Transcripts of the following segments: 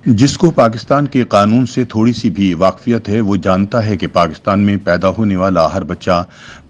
जिसको पाकिस्तान के कानून से थोड़ी सी भी वाकफियत है वो जानता है कि पाकिस्तान में पैदा होने वाला हर बच्चा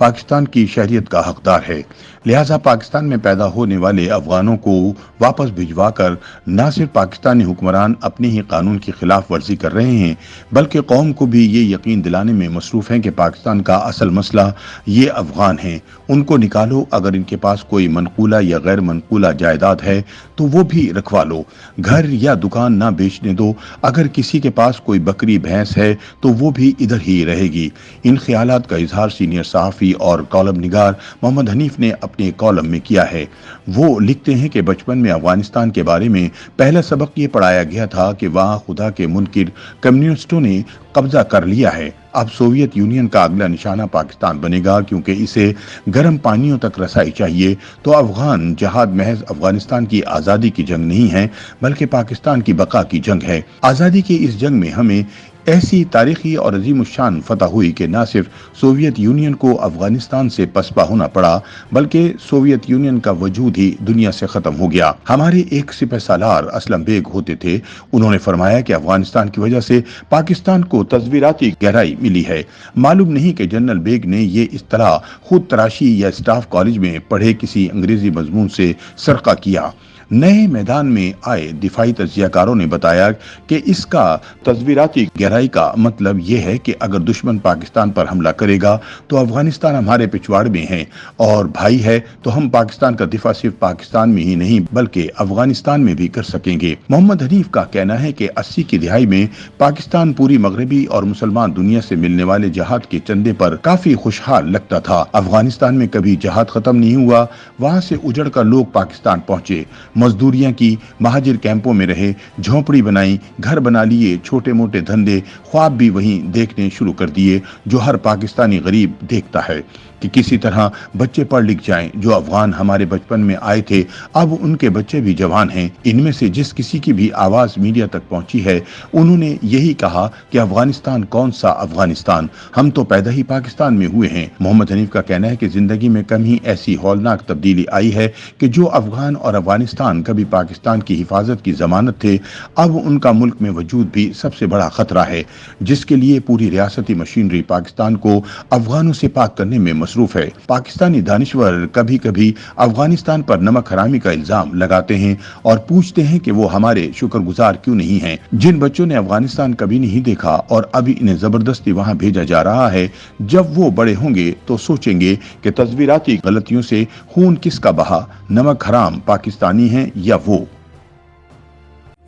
पाकिस्तान की शहरियत का हकदार है। लिहाजा पाकिस्तान में पैदा होने वाले अफगानों को वापस भिजवा कर न सिर्फ पाकिस्तानी हुक्मरान अपने ही कानून की खिलाफ वर्जी कर रहे हैं, बल्कि कौम को भी ये यकीन दिलाने में मसरूफ़ हैं कि पाकिस्तान का असल मसला ये अफगान हैं। उनको निकालो, अगर इनके पास कोई मनकूला या गैर मनकूला जायदाद है तो वो भी रखवा लो, घर या दुकान ना बेचने दो, अगर किसी के पास कोई बकरी भैंस है तो वो भी इधर ही रहेगी। इन ख्यालात का इजहार सीनियर सहाफ़ी और कॉलम निगार मोहम्मद हनीफ ने अपने कॉलम में किया है। वो लिखते हैं कि बचपन में अफगानिस्तान के बारे में पहला सबक ये पढ़ाया गया था कि वहाँ खुदा के मुनकिर कम्युनिस्टों ने कब्जा कर लिया है। अब सोवियत यूनियन का अगला निशाना पाकिस्तान बनेगा, क्योंकि इसे गर्म पानियों तक रसाई चाहिए। तो अफगान जहाद महज अफगानिस्तान की आज़ादी की जंग नहीं है, बल्कि पाकिस्तान की बका की जंग है। आज़ादी की इस जंग में हमें ऐसी तारीखी और अजीमुशान फतह हुई कि न सिर्फ सोवियत यूनियन को अफगानिस्तान से पसपा होना पड़ा, बल्कि सोवियत यूनियन का वजूद ही दुनिया से खत्म हो गया। हमारे एक सिपह सालार असलम बेग होते थे, उन्होंने फरमाया कि अफगानिस्तान की वजह से पाकिस्तान को तस्वीराती गहराई मिली है। मालूम नहीं कि जनरल बेग ने ये इस्तिलाह खुद तराशी या स्टाफ कॉलेज में पढ़े किसी अंग्रेजी मजमून से सरका किया। नए मैदान में आए दिफाई तज्जियाकारों ने बताया कि इसका तस्वीराती गहराई का मतलब यह है कि अगर दुश्मन पाकिस्तान पर हमला करेगा तो अफगानिस्तान हमारे पिछवाड़ में है और भाई है, तो हम पाकिस्तान का दिफा सिर्फ पाकिस्तान में ही नहीं बल्कि अफगानिस्तान में भी कर सकेंगे। मोहम्मद हनीफ का कहना है कि 80 की दिहाई में पाकिस्तान पूरी मगरबी और मुसलमान दुनिया से मिलने वाले जहाद के चंदे पर काफी खुशहाल लगता था। अफगानिस्तान में कभी जहाद खत्म नहीं हुआ, वहां से उजड़ कर लोग पाकिस्तान पहुंचे, मजदूरियां की, महाजिर कैंपों में रहे, झोंपड़ी बनाई, घर बना लिए, छोटे मोटे धंधे, ख्वाब भी वहीं देखने शुरू कर दिए जो हर पाकिस्तानी गरीब देखता है कि किसी तरह बच्चे पढ़ लिख जाएं। जो अफगान हमारे बचपन में आए थे अब उनके बच्चे भी जवान हैं। इनमें से जिस किसी की भी आवाज मीडिया तक पहुंची है उन्होंने यही कहा कि अफगानिस्तान कौन सा अफगानिस्तान, हम तो पैदा ही पाकिस्तान में हुए हैं। मोहम्मद हनीफ का कहना है कि जिंदगी में कम ही ऐसी हौलनाक तब्दीली आई है कि जो अफगान और अफगानिस्तान कभी पाकिस्तान की हिफाजत की जमानत थे, अब उनका मुल्क में वजूद भी सबसे बड़ा खतरा है, जिसके लिए पूरी रियासती मशीनरी पाकिस्तान को अफगानों से पाक करने में मसरूफ है। पाकिस्तानी दानिश्वर कभी कभी अफगानिस्तान पर नमक हरामी का इल्जाम लगाते हैं और पूछते हैं कि वो हमारे शुक्रगुजार क्यों नहीं हैं। जिन बच्चों ने अफगानिस्तान कभी नहीं देखा और अभी इन्हें जबरदस्ती वहां भेजा जा रहा है, जब वो बड़े होंगे तो सोचेंगे कि तस्वीराती गलतियों से खून किसका बहा, नमक हराम पाकिस्तानी है या वो।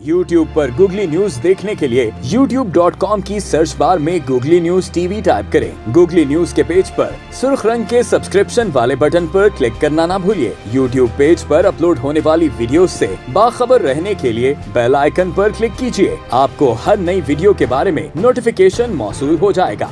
YouTube पर गूगली न्यूज देखने के लिए youtube.com की सर्च बार में गूगली न्यूज टीवी टाइप करें। गूगली न्यूज के पेज पर सुर्ख रंग के सब्सक्रिप्शन वाले बटन पर क्लिक करना ना भूलिए। YouTube पेज पर अपलोड होने वाली वीडियो से बाखबर रहने के लिए बेल आइकन पर क्लिक कीजिए। आपको हर नई वीडियो के बारे में नोटिफिकेशन मौसूल हो जाएगा।